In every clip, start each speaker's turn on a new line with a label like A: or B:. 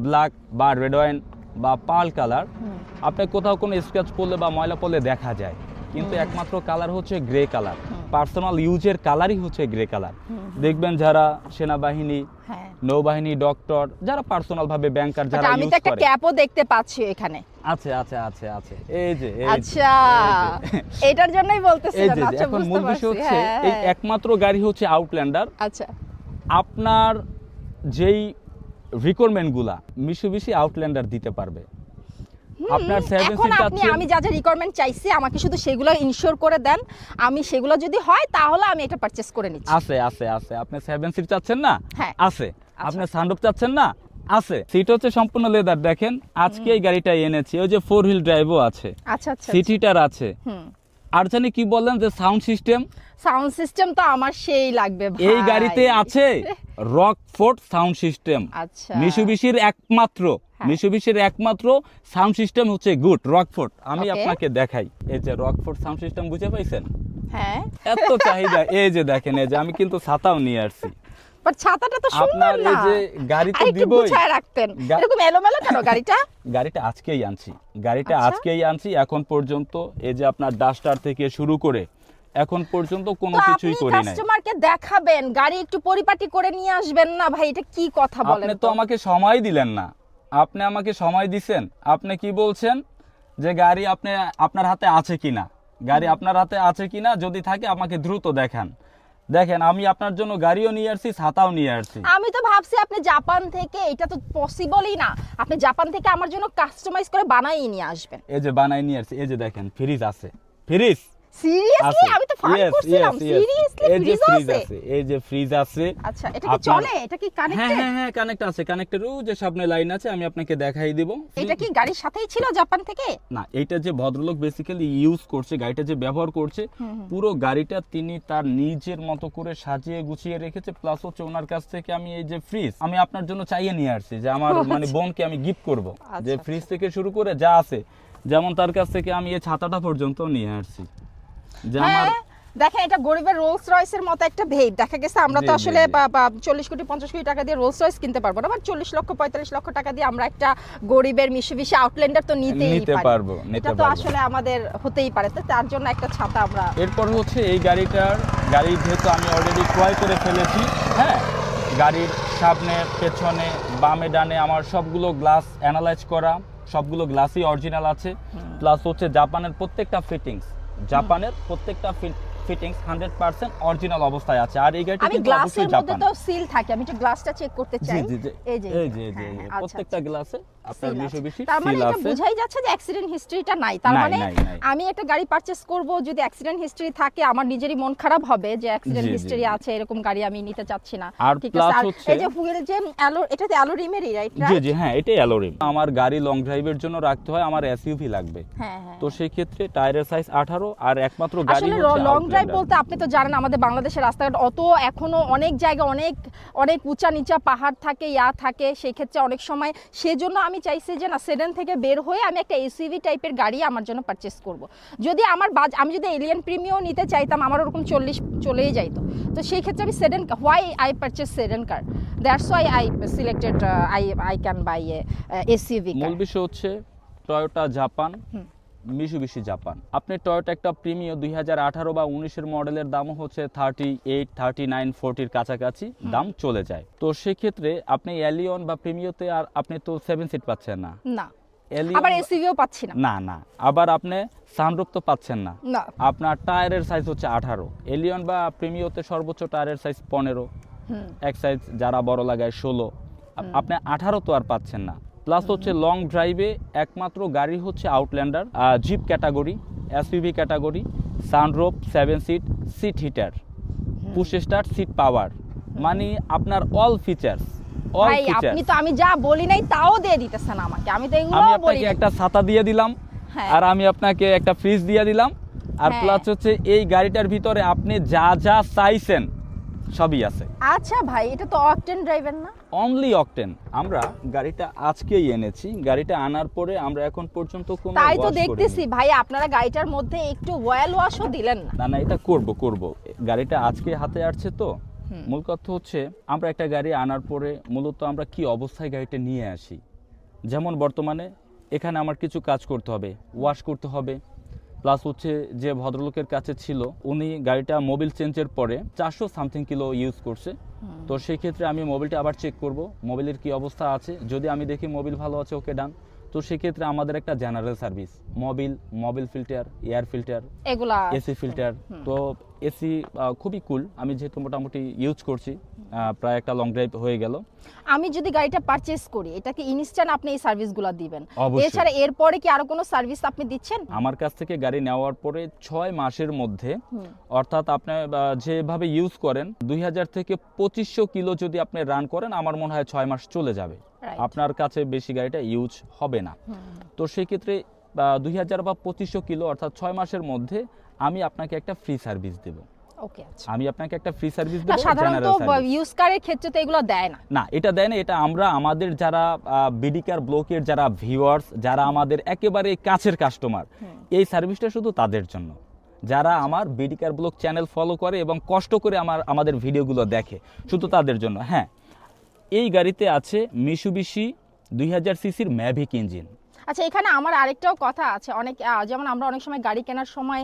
A: Black বা red wine বা pearl colour আপনি কোথাও কোনো স্ক্র্যাচ পড়লে বা ময়লা পড়লে দেখা যায়, কিন্তু একমাত্র কালার হচ্ছে গ্রে কালার। পার্সোনাল ইউজের কালারই হচ্ছে গ্রে কালার। দেখবেন যারা সেনাবাহিনী, নৌবাহিনী, ডক্টর, যারা পার্সোনাল ভাবে ব্যাংকার যারা
B: আমি
A: ইউজ
B: তো একটা
A: করে।
B: ক্যাপও দেখতে পাচ্ছি এখানে।
A: আছে আছে আছে আছে, এই যে
B: আচ্ছা, এটার জন্যই বলতেছিলাম। আচ্ছা,
A: এখন মূল বিষয় হচ্ছে এই একমাত্র গাড়ি হচ্ছে আউটল্যান্ডার।
B: আচ্ছা,
A: আপনার যেই রিকোয়ারমেন্টগুলা মিশুবিশি আউটল্যান্ডার দিতে পারবে। আপনার 7
B: এখন
A: সিট
B: আপনি
A: আছে,
B: আমি যা যা রিকোয়ারমেন্ট চাইছি আমাকে শুধু সেগুলো ইনশিওর করে দেন। আমি সেগুলো যদি হয় তাহলে আমি এটা পারচেজ করে নিচ্ছি।
A: আছে আছে আছে। আপনি 7 সিট চাচ্ছেন না?
B: হ্যাঁ,
A: আছে। আপনি সানরুফ চাচ্ছেন না? আছে। সিট হচ্ছে সম্পূর্ণ লেদার। দেখেন আজকে এই গাড়িটা এনেছি, ওই যে 4 হুইল ড্রাইভও আছে,
B: আচ্ছা আচ্ছা,
A: সিট হিটার আছে। আর জানি কি বললেন যে সাউন্ড সিস্টেম
B: তো আমার সেই লাগবে ভাই।
A: এই গাড়িতে আছে রকফোর্ড সাউন্ড সিস্টেম।
B: আচ্ছা,
A: মিশুবিশির একমাত্র সাউন্ড সিস্টেম হচ্ছে গুড রকফোর্ড। আমি আপনাকে দেখাই, এই যে রকফোর্ড সাউন্ড সিস্টেম, বুঝে পাইছেন?
B: হ্যাঁ,
A: এত চাহিদা। এই যে দেখেন, এই যে আমি কিন্তু ছাতাও নিয়ে আসছি।
B: বাট ছাতাটা তো সুন্দর না।
A: আপনার এই যে গাড়ি তো দিবই,
B: গুছায় রাখতেন। এরকম এলোমেলো কেন
A: গাড়িটা আজকেই আনছি। এখন পর্যন্ত এই যে আপনার ডাস্টার থেকে শুরু করে এখন পর্যন্ত কোনো কিছুই করি নাই।
B: কাস্টমারকে দেখাবেন, গাড়ি একটু পরিপাটি করে নিয়ে আসবেন না ভাই? এটা কি কথা বলেন?
A: আপনি তো আমাকে সময় দিলেন না। আপনি আমাকে সময় দিবেন। আপনি কি বলছেন যে গাড়ি আপনার হাতে আছে কিনা, যদি থাকে আমাকে দ্রুত দেখান। দেখেন আমি আপনার জন্য গাড়িও নিয়ে আসছি, ছাতাও নিয়ে আসছি।
B: আমি তো ভাবছি আপনি জাপান থেকে, এটা তো পসিবলই না, আপনি জাপান থেকে আমার জন্য কাস্টমাইজ করে বানাই নিয়ে আসবেন।
A: এই যে বানাই নিয়ে আসছি। এই যে দেখেন ফ্রিজ আছে, ফ্রিজ
B: সিরিয়াসলি আমি তো ফান করছিলাম। সিরিয়াসলি ফ্রিজ আছে?
A: এই যে ফ্রিজ আছে।
B: আচ্ছা, এটা কি চলে? এটা কি কানেক্টেড?
A: হ্যাঁ কানেক্ট আছে। কানেক্টেড ও যে সামনে লাইন আছে, আমি আপনাকে দেখাই দিব।
B: এটা কি গাড়ির সাথেই ছিল জাপান থেকে?
A: না, এটা যে ভদ্রলোক বেসিক্যালি ইউজ করছে, গাড়িটা যে ব্যবহার করছে, পুরো গাড়িটা তিনি তার নিজের মতো করে সাজিয়ে গুছিয়ে রেখেছে। প্লাস হচ্ছে ওনার কাছ থেকে আমি এই যে ফ্রিজ আমি আপনার জন্য চাইয়ে নিয়ে আসছি, যে আমার মানে বোনকে আমি গিফট করব। যে ফ্রিজ থেকে শুরু করে যা আছে, যেমন তার কাছ থেকে আমি এই ছাতাটা পর্যন্ত নিয়ে আসছি।
B: দেখেন, এটা গরিবের রোলস রয়েসের মতো একটা ভেব। দেখা গেছে আমরা তো আসলে 40 কোটি 50 কোটি টাকা দিয়ে রোলস রয়েস কিনতে পারবো না, বাট 40 লক্ষ 45 লক্ষ টাকা দিয়ে আমরা একটা গরিবের মিশুবিশি আউটল্যান্ডার তো নিতেই পারবো। এটা তো আসলে আমাদের হতেই পারে। তো তার জন্য একটা ছাতা আমরা।
A: এরপর হচ্ছে এই গাড়ি যেহেতু আমি অলরেডি ক্রয় করে ফেলেছি, হ্যাঁ, গাড়ির সামনে, পেছনে, বামে, ডানে আমার সবগুলো গ্লাস অ্যানালাইজ করা, সবগুলো গ্লাসই অরিজিনাল আছে। প্লাস হচ্ছে জাপানের প্রত্যেকটা ফিটিংস 100% অরিজিনাল অবস্থায় আছে। আর এই গাড়িটা কিন্তু অবশ্যই জাপান।
B: তো সিল থাকে, আমি একটু গ্লাসটা চেক করতে চাই।
A: এই যে প্রত্যেকটা গ্লাসে আপনার মিশুবিশি
B: তার মানে
A: সিল
B: এটা
A: আছে।
B: বোঝাই যাচ্ছে যে অ্যাক্সিডেন্ট হিস্ট্রিটা নাই। তার মানে আমি একটা গাড়ি পারচেজ করব, যদি অ্যাক্সিডেন্ট হিস্ট্রি থাকে আমার নিজেরই মন খারাপ হবে যে অ্যাক্সিডেন্ট হিস্ট্রি আছে, এরকম গাড়ি আমি নিতে চাচ্ছি না।
A: ঠিক আছে। আর
B: এই যে ফুয়েলের যে এটাতে অ্যালোরিমেরই, রাইট?
A: জি হ্যাঁ, এটাই অ্যালোরিম। আমার গাড়ি লং ড্রাইভের জন্য রাখতে হয়, আমার এসইউভি লাগবে। তো সেই ক্ষেত্রে টায়ারের সাইজ 18। আর একমাত্র গাড়ি হচ্ছে
B: লং ড্রাইভ বলতে আপনি তো জানেন আমাদের বাংলাদেশের রাস্তাঘাট অত এখনো অনেক জায়গা অনেক উঁচা নিচা পাহাড় থাকে, থাকে। সেই ক্ষেত্রে অনেক সময় সেজন্য আমি চাইছি যে না, সেডান থেকে বের হয়ে আমি একটা এসইউভি টাইপের গাড়ি আমার জন্য পারচেজ করব। যদি আমি যদি এলিয়ান প্রিমিয়াম নিতে চাইতাম, আমার ওরকম 40 চলেই যাইতো। তো সেই ক্ষেত্রে আমি sedan, why I purchase sedan car, that's why I selected I can buy SUV.
A: মূল বিষয় হচ্ছে টয়োটা জাপান, মিশুবিশি জাপান। আপনি টয়োটা একটা প্রিমিয়াম 2018 বা 19-এর মডেলের দাম হচ্ছে 38, 39, 40-র কাছাকাছি দাম চলে যায়। তো সেক্ষেত্রে আপনি এলিয়ন বা প্রিমিয়াতে আর আপনি তো 7 সিট পাচ্ছেন না,
B: আবার এসইভিও পাচ্ছি
A: না, আবার আপনি সানরুফ তো পাচ্ছেন না। আপনার টায়ারের সাইজ হচ্ছে 18, এলিয়ন বা প্রিমিয়াতে সর্বোচ্চ টায়ারের সাইজ 15, এক সাইজ যারা বড় লাগায় 16, আপনি 18 তো আর পাচ্ছেন না। প্লাস হচ্ছে লং ড্রাইভে একমাত্র গাড়ি হচ্ছে Outlander, jeep category, SUV category, sunroof, 7 seat, seat heater, push start, seat power, মানে আপনার অল ফিচার্স।
B: ভাই আপনি তো আমি যা বলি নাই তাও দিয়ে দিতেছেন আমাকে। আমি তো এগুলো
A: আমি আপনাকে একটা ছাতা দিয়ে দিলাম, আর আমি আপনাকে একটা ফ্রিজ দিয়ে দিলাম, আর প্লাস হচ্ছে এই গাড়িটার ভিতরে আপনি যা যা চাইছেন সবই আছে।
B: আচ্ছা ভাই, এটা তো অকটেন ড্রাইভার না?
A: Only octane. আমরা গাড়িটা আজকেই এনেছি, গাড়িটা আনার পরে আমরা এখন পর্যন্ত কোনো
B: তাই তো দেখতেছি ভাই, আপনারা গাড়িটার মধ্যে একটু অয়েল ওয়াশও দিলেন না।
A: না এটা করব। গাড়িটা আজকে হাতে আসছে তো। মূল কথা হচ্ছে আমরা একটা গাড়ি আনার পরে মূলত আমরা কি অবস্থায় গাড়িটা নিয়ে আসি, যেমন বর্তমানে এখানে আমার কিছু কাজ করতে হবে, ওয়াশ করতে হবে, প্লাস হচ্ছে যে ভদ্রলোকের কাছে ছিল উনি গাড়িটা মোবিল চেঞ্জের পরে 400 সামথিং কিলো ইউজ করছে। তো সেই ক্ষেত্রে আমি মোবিলটা আবার চেক করব মোবিলের কি অবস্থা আছে, যদি আমি দেখি মোবিল ভালো আছে ওকে ডান। তো সেক্ষেত্রে আমাদের একটা general service, Mobil filter, air filter,
B: এগুলা
A: এসি ফিল্টার। তো এসি খুবই কুল, আমি যেহেতু মোটামুটি ইউজ করছি, প্রায় একটা লং ড্রাইভ হয়ে গেল।
B: আমি যদি গাড়িটা পারচেজ করি এটা কি ইনস্ট্যান্ট আপনি এই সার্ভিসগুলো দিবেন?
A: অবশ্যই।
B: এছাড়া এরপরে কি আরো কোনো সার্ভিস আপনি দিচ্ছেন?
A: আমার কাছ থেকে গাড়ি নেওয়ার পরে 6 মাসের মধ্যে, অর্থাৎ আপনি যেভাবে ইউজ করেন 2000 থেকে 2500 কিলো যদি আপনি রান করেন, আমার মনে হয় 6 মাস চলে যাবে, আপনার কাছে বেশি গাড়িটা ইউজ হবে না। তো সেই ক্ষেত্রে 2000 বা 2500 কিলো অর্থাৎ 6 মাসের মধ্যে আমি আপনাকে একটা ফ্রি সার্ভিস দেব।
B: ওকে, আচ্ছা।
A: আমি আপনাকে একটা ফ্রি সার্ভিস দেব।
B: সাধারণত ইউজ কারের ক্ষেত্রে তো এগুলো দেয় না।
A: না, এটা দেয় না। এটা আমরা আমাদের যারা বিডিকার ব্লকের যারা ভিউয়ার্স, যারা আমাদের একেবারে কাছের কাস্টমার, এই সার্ভিসটা শুধু তাদের জন্য, যারা আমার বিডিকার ব্লক চ্যানেল ফলো করে এবং কষ্ট করে আমাদের ভিডিওগুলো দেখে, শুধু তাদের জন্য। হ্যাঁ, এই গাড়িতে আছে মিশুবিশি 2000 সিসির ম্যাভিক ইঞ্জিন।
B: আচ্ছা, এখানে আমার আরেকটাও কথা আছে, অনেক যেমন আমরা অনেক সময় গাড়ি কেনার সময়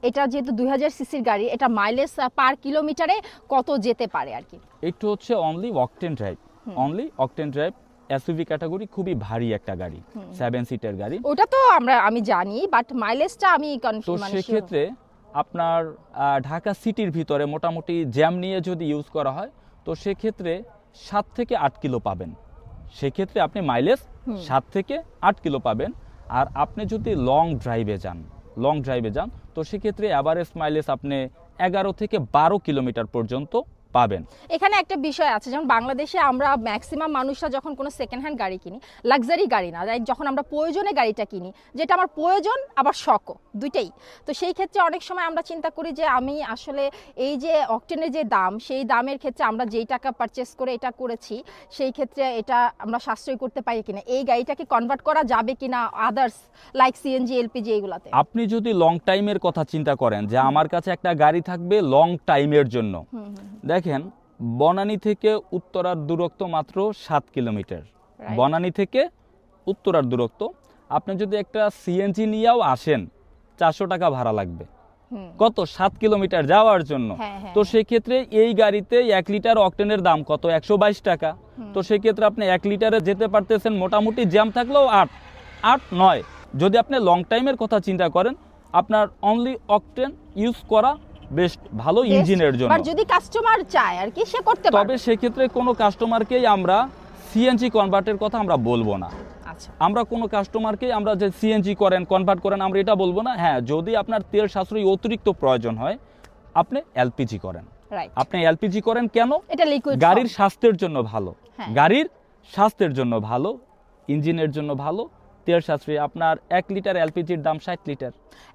B: এটা যেহেতু 2000 সিসির গাড়ি, এটা মাইলেজ পার কিলোমিটারে কত যেতে পারে আর কি?
A: এটা হচ্ছে only octane drive, SUV category, খুবই ভারী একটা গাড়ি, 7 সিটের গাড়ি।
B: ওটা তো আমি জানি, বাট মাইলেজটা আমি
A: তো সেক্ষেত্রে আপনার ঢাকা সিটির ভিতরে মোটামুটি জ্যাম নিয়ে যদি ইউজ করা হয়, তো সেক্ষেত্রে 7 থেকে 8 কিলো পাবেন। সেক্ষেত্রে আপনি মাইলেজ 7 থেকে 8 কিলো পাবেন। আর আপনি যদি লং ড্রাইভে যান, তো সেক্ষেত্রে অ্যাভারেজ মাইলেজ আপনি 11 থেকে 12 কিলোমিটার পর্যন্ত পাবেন।
B: এখানে একটা বিষয় আছে, যেমন বাংলাদেশে আমরা ম্যাক্সিমাম মানুষরা যখন কোনো সেকেন্ড হ্যান্ড গাড়ি কিনি, লাক্সারি গাড়ি না, যখন আমরা প্রয়োজনে গাড়িটা কিনি, যেটা আমার প্রয়োজন আবার শখও, দুইটাই। তো সেই ক্ষেত্রে অনেক সময় আমরা চিন্তা করি যে আমি আসলে এই যে অকটেনের যে দাম, সেই দামের ক্ষেত্রে আমরা যেই টাকা পারচেস করে এটা করেছি, সেই ক্ষেত্রে এটা আমরা সাশ্রয় করতে পারি কিনা, এই গাড়িটাকে কনভার্ট করা যাবে কিনা আদার্স লাইক সিএনজি, এলপিজি এগুলাতে।
A: আপনি যদি লং টাইমের কথা চিন্তা করেন যে আমার কাছে একটা গাড়ি থাকবে লং টাইমের জন্য, দেখেন বনানী থেকে উত্তরার দূরত্ব মাত্র 7 কিলোমিটার। বনানী থেকে উত্তরার দূরত্ব, আপনি যদি একটা সিএনজি নিয়েও আসেন 400 টাকা ভাড়া লাগবে, কত 7 কিলোমিটার যাওয়ার জন্য। তো সেই ক্ষেত্রে এই গাড়িতে 1 লিটার অকটেনের দাম কত, 122 টাকা। তো সেই ক্ষেত্রে আপনি 1 লিটারে যেতে পারতেছেন মোটামুটি জ্যাম থাকলেও 8-9। যদি আপনি লং টাইমের কথা চিন্তা করেন, আপনার অনলি অকটেন ইউজ করা বেস্ট, ভালো ইঞ্জিনের জন্য।
B: বাট যদি কাস্টমার চায় আর কি, সে করতে পারবে।
A: তবে সেই ক্ষেত্রে কোনো কাস্টমারকেই আমরা সিএনজি কনভার্টের কথা আমরা বলবো না।
B: আচ্ছা,
A: আমরা কোনো কাস্টমারকে আমরা যে সিএনজি করেন, কনভার্ট করেন, আমরা এটা বলবো না। হ্যাঁ, যদি আপনার তেল সাশ্রয়ী অতিরিক্ত প্রয়োজন হয়, আপনি এলপিজি করেন। আপনি এলপিজি করেন কেন?
B: এটা লিকুইড,
A: গাড়ির স্বাস্থ্যের জন্য ভালো, গাড়ির স্বাস্থ্যের জন্য ভালো, ইঞ্জিনের জন্য ভালো, তেল সাশ্রয়ী। আপনার 1 লিটার এলপিজির দাম 60 লিটার।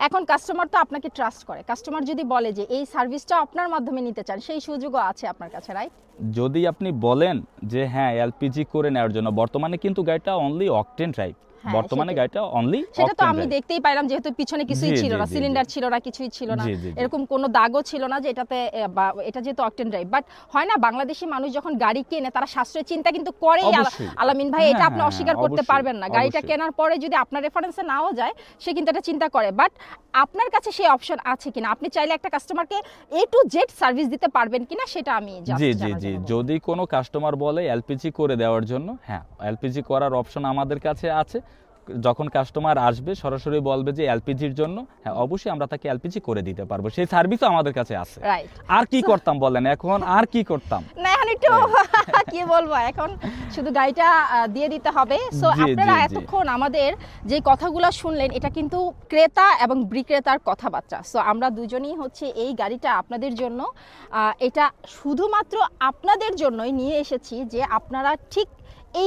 B: এখন কাস্টমার তো আপনাকে ট্রাস্ট করে, কাস্টমার যদি বলে যে এই সার্ভিসটা আপনার মাধ্যমে নিতে চান, সেই সুযোগও আছে আপনার কাছে, রাইট?
A: যদি আপনি বলেন যে হ্যাঁ এলপিজি করে নেওয়ার জন্য, বর্তমানে কিন্তু গাড়িটা অনলি অকটেন ড্রাইভ, বর্তমানে গাড়িটা অনলি
B: সেটা তো আমি দেখতেই পাইলাম, যেহেতু পিছনে কিছুই ছিল না, সিলিন্ডার ছিল না, কিছুই ছিল না, এরকম কোনো দাগও ছিল না যে এটাতে, এটা যেহেতু অকটেন ড্রাইভ। বাট হয় না, বাংলাদেশি মানুষ যখন গাড়ি কেনে তারা সাশ্রয় চিন্তা কিন্তু করেই। আলামিন ভাই, এটা আপনি অস্বীকার করতে পারবেন না। গাড়িটা কেনার পরে যদি আপনার রেফারেন্সে নাও যায়, সে কিন্তু এটা চিন্তা করে। বাট আপনার কাছে সেই অপশন আছে কিনা, আপনি চাইলে একটা কাস্টমারকে A to Z সার্ভিস দিতে পারবেন কিনা, সেটা আমি
A: জি। যদি কোনো কাস্টমার বলে এলপিজি করে দেওয়ার জন্য, হ্যাঁ এলপিজি করার অপশন আমাদের কাছে আছে। যখন কাস্টমার আসবে সরাসরি বলবে যে এলপিজির জন্য, হ্যাঁ অবশ্যই আমরা তাকে এলপিজি করে দিতে পারবো, সেই সার্ভিসও আমাদের কাছে আছে। আর কি করতাম বলেন, এখন আর কি করতাম
B: না, এখন একটু কি বলবো, এখন শুধু গাড়িটা দিয়ে দিতে হবে। সো আপনারা এতক্ষণ আমাদের যে কথাগুলো শুনলেন, এটা কিন্তু ক্রেতা এবং বিক্রেতার কথাবার্তা। সো আমরা দুজনেই হচ্ছে এই গাড়িটা আপনাদের জন্য, এটা শুধুমাত্র আপনাদের জন্যই নিয়ে এসেছি, যে আপনারা ঠিক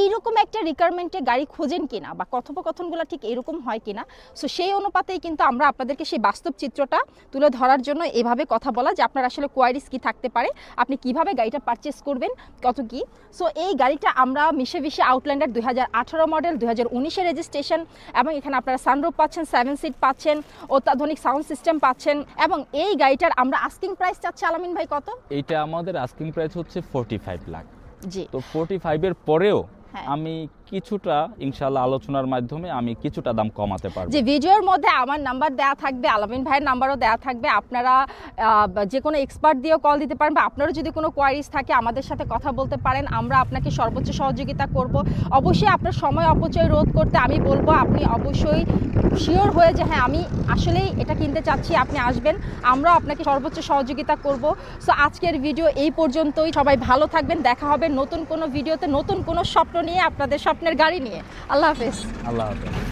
B: এইরকম একটা রিকোয়ারমেন্টে গাড়ি খোঁজেন কিনা, বা কথোপকথনগুলো ঠিক এরকম হয় কিনা। সো সেই অনুপাতেই কিন্তু আমরা আপনাদেরকে সেই বাস্তব চিত্রটা তুলে ধরার জন্য এভাবে কথা বলা, যে আপনার আসলে কোয়ারিজ কি থাকতে পারে, আপনি কিভাবে গাড়িটা পারচেস করবেন, কত কি। সো এই গাড়িটা আমরা মিশেবিশি আউটল্যান্ডার 2018 মডেল, 2019 রেজিস্ট্রেশন, এবং এখানে আপনারা সানরুফ পাচ্ছেন, 7 সিট পাচ্ছেন, অত্যাধুনিক সাউন্ড সিস্টেম পাচ্ছেন। এবং এই গাড়িটার আমরা আস্কিং প্রাইস চাচ্ছি আলামিন ভাই কত?
A: এইটা আমাদের আস্কিং প্রাইস হচ্ছে 45 লাখ।
B: জি।
A: তো 45 এর পরেও আমি কিছুটা ইনশাআল্লাহ আলোচনার মাধ্যমে আমি কিছুটা দাম কমাতে পারবো।
B: যে ভিডিওর মধ্যে আমার নাম্বার দেওয়া থাকবে, আলামিন ভাইয়ের নাম্বারও দেওয়া থাকবে, আপনারা যে কোনো এক্সপার্ট দিয়েও কল দিতে পারেন, বা আপনারও যদি কোনো কোয়ারিজ থাকে আমাদের সাথে কথা বলতে পারেন, আমরা আপনাকে সর্বোচ্চ সহযোগিতা করব। অবশ্যই আপনার সময় অপচয় রোধ করতে আমি বলবো আপনি অবশ্যই শিওর হয়ে যে হ্যাঁ আমি আসলেই এটা কিনতে চাচ্ছি, আপনি আসবেন, আমরা আপনাকে সর্বোচ্চ সহযোগিতা করব। সো আজকের ভিডিও এই পর্যন্তই, সবাই ভালো থাকবেন, দেখা হবে নতুন কোনো ভিডিওতে নতুন কোনো স্বপ্ন নিয়ে, আপনাদের স্বপ্নের গাড়ি নিয়ে। আল্লাহ হাফেজ।
A: আল্লাহ হাফেজ।